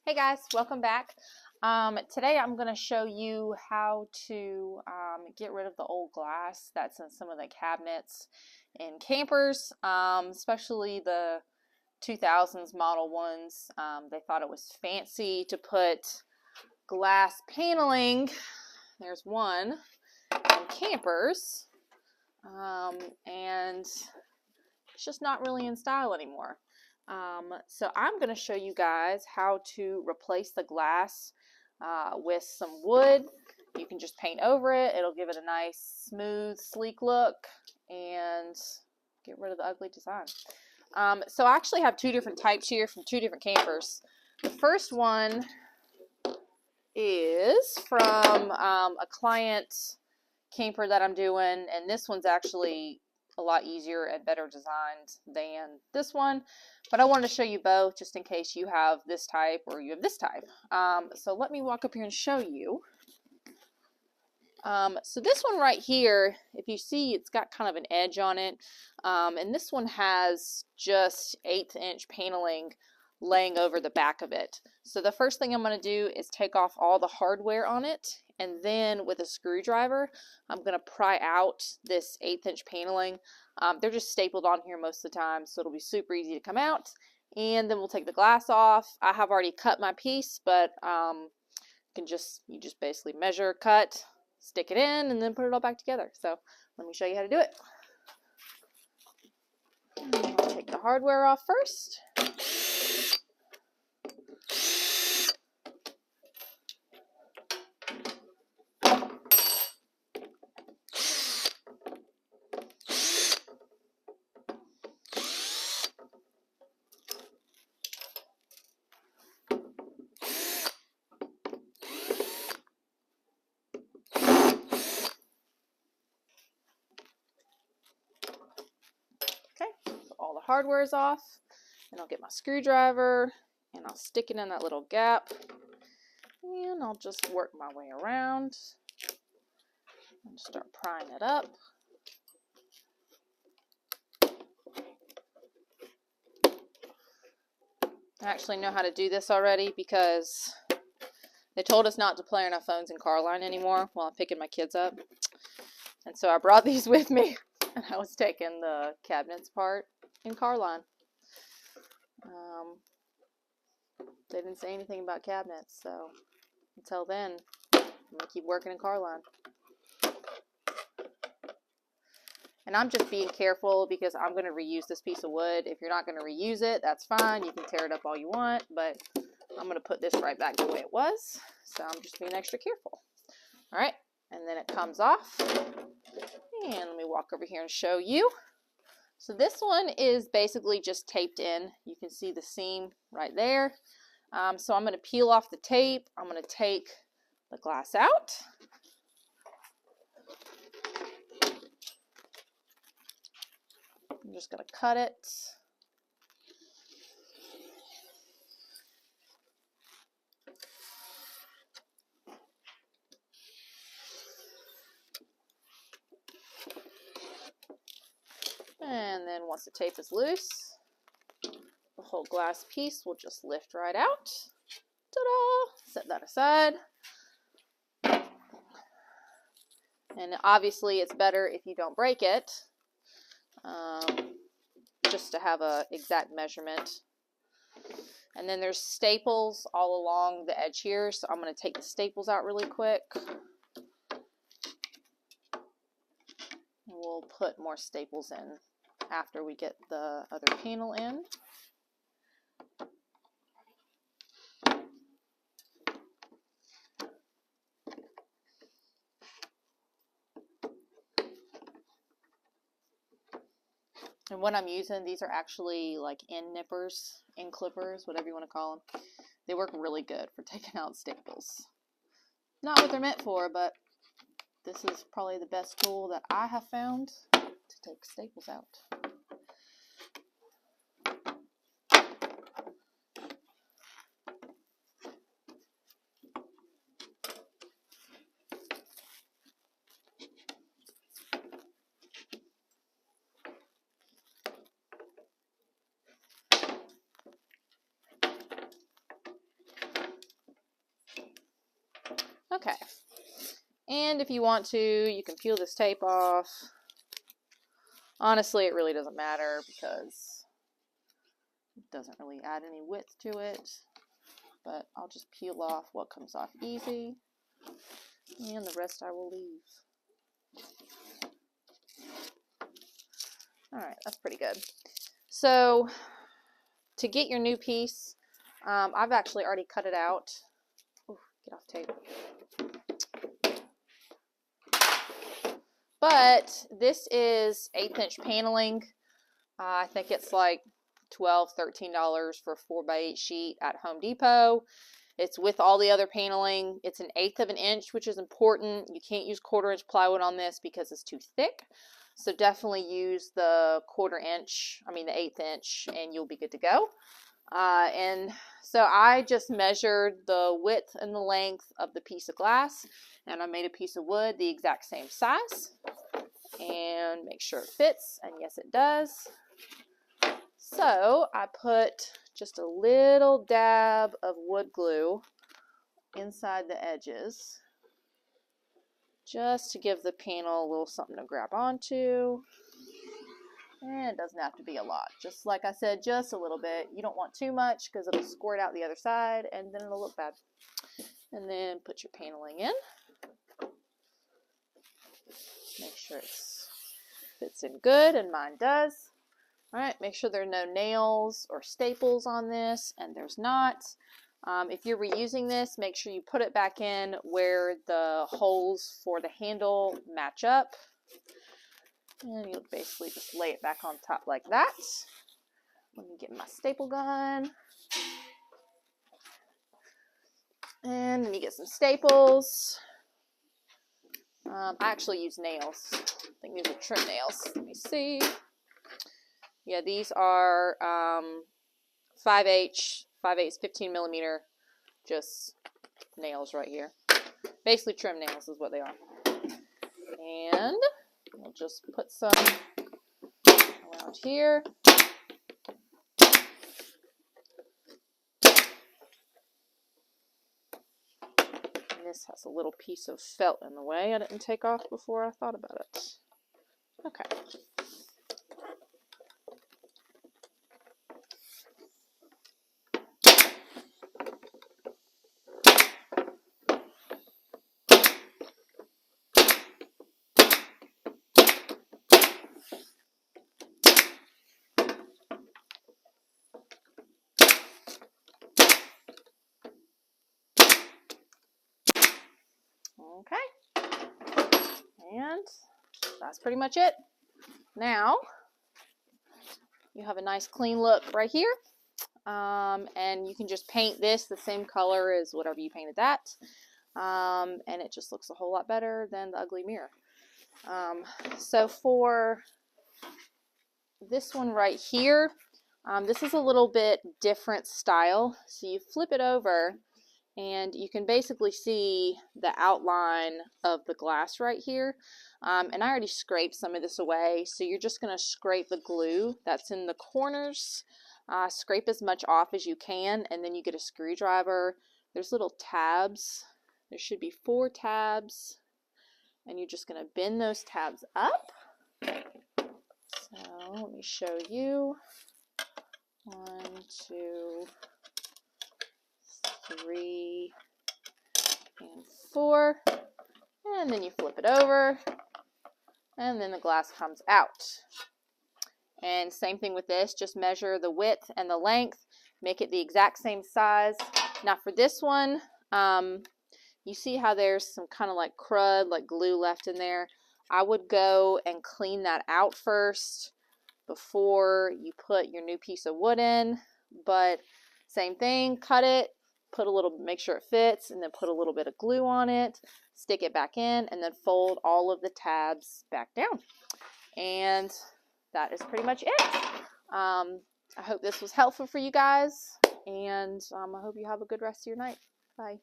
Hey guys, welcome back. Today I'm going to show you how to get rid of the old glass that's in some of the cabinets in campers, especially the 2000s model ones. They thought it was fancy to put glass paneling, there's one, in campers, and it's just not really in style anymore. So I'm going to show you guys how to replace the glass with some wood. You can just paint over it. It'll give it a nice, smooth, sleek look and get rid of the ugly design. So I actually have two different types here from two different campers. The first one is from a client camper that I'm doing, and this one's actually a lot easier and better designed than this one, but I wanted to show you both just in case you have this type or you have this type. So let me walk up here and show you. So this one right here, if you see, it's got kind of an edge on it, and this one has just 1/8 inch paneling laying over the back of it. So the first thing I'm going to do is take off all the hardware on it, and then with a screwdriver I'm going to pry out this 1/8 inch paneling. They're just stapled on here most of the time, so it'll be super easy to come out. And then we'll take the glass off. I have already cut my piece, but you just basically measure, cut, stick it in, and then put it all back together. So let me show you how to do it. I'll take the hardware off first. Okay, so all the hardware is off, and I'll get my screwdriver and I'll stick it in that little gap, and I'll just work my way around and start prying it up. I actually know how to do this already because they told us not to play on our phones in car line anymore while I'm picking my kids up, and so I brought these with me. And I was taking the cabinets apart in car line. They didn't say anything about cabinets, so until then, I'm going to keep working in car line. And I'm just being careful because I'm going to reuse this piece of wood. If you're not going to reuse it, that's fine. You can tear it up all you want, but I'm going to put this right back the way it was. So I'm just being extra careful. All right, and then it comes off. And let me walk over here and show you. So this one is basically just taped in. You can see the seam right there. So I'm going to peel off the tape. I'm going to take the glass out. I'm just going to cut it. And then once the tape is loose, the whole glass piece will just lift right out. Ta-da! Set that aside. And obviously it's better if you don't break it, just to have an exact measurement. And then there's staples all along the edge here, so I'm going to take the staples out really quick. We'll put more staples in after we get the other panel in. And what I'm using, these are actually like end nippers, end clippers, whatever you want to call them. They work really good for taking out staples. Not what they're meant for, but this is probably the best tool that I have found to take staples out. Okay. And if you want to, you can peel this tape off. Honestly, it really doesn't matter because it doesn't really add any width to it. But I'll just peel off what comes off easy. And the rest I will leave. Alright, that's pretty good. So, to get your new piece, I've actually already cut it out. Ooh, get off tape. But this is 1/8 inch paneling. I think it's like $12, $13 for a 4x8 sheet at Home Depot. It's with all the other paneling. It's an 1/8 of an inch, which is important. You can't use 1/4 inch plywood on this because it's too thick. So definitely use the 1/4 inch, the 1/8 inch, and you'll be good to go. And so I just measured the width and the length of the piece of glass, and I made a piece of wood the exact same size, and make sure it fits, and yes it does. So I put just a little dab of wood glue inside the edges, just to give the panel a little something to grab onto. And it doesn't have to be a lot. Just like I said, just a little bit. You don't want too much because it'll squirt out the other side and then it'll look bad. And then put your paneling in. Make sure it fits in good, and mine does. Alright, make sure there are no nails or staples on this, and there's not. If you're reusing this, make sure you put it back in where the holes for the handle match up. And you'll basically just lay it back on top like that. Let me get my staple gun. And then you get some staples. I actually use nails. I think these are trim nails. Let me see. Yeah, these are 5/8, 15 millimeter, just nails right here. Basically trim nails is what they are. And we'll just put some around here. And this has a little piece of felt in the way I didn't take off before I thought about it. Okay. Okay, and that's pretty much it. Now, you have a nice clean look right here, and you can just paint this the same color as whatever you painted that, and it just looks a whole lot better than the ugly mirror. So for this one right here, this is a little bit different style. So you flip it over, and you can basically see the outline of the glass right here. And I already scraped some of this away, so you're just going to scrape the glue that's in the corners. Scrape as much off as you can, and then you get a screwdriver. There's little tabs. There should be 4 tabs, and you're just going to bend those tabs up. So let me show you. 1, 2, 3, and 4, and then you flip it over, and then the glass comes out. And same thing with this, just measure the width and the length, make it the exact same size. Now for this one, you see how there's some kind of like crud, like glue left in there. I would go and clean that out first before you put your new piece of wood in, but same thing, cut it, put a little, make sure it fits, and then put a little bit of glue on it, stick it back in, and then fold all of the tabs back down. And that is pretty much it. I hope this was helpful for you guys, and I hope you have a good rest of your night. Bye.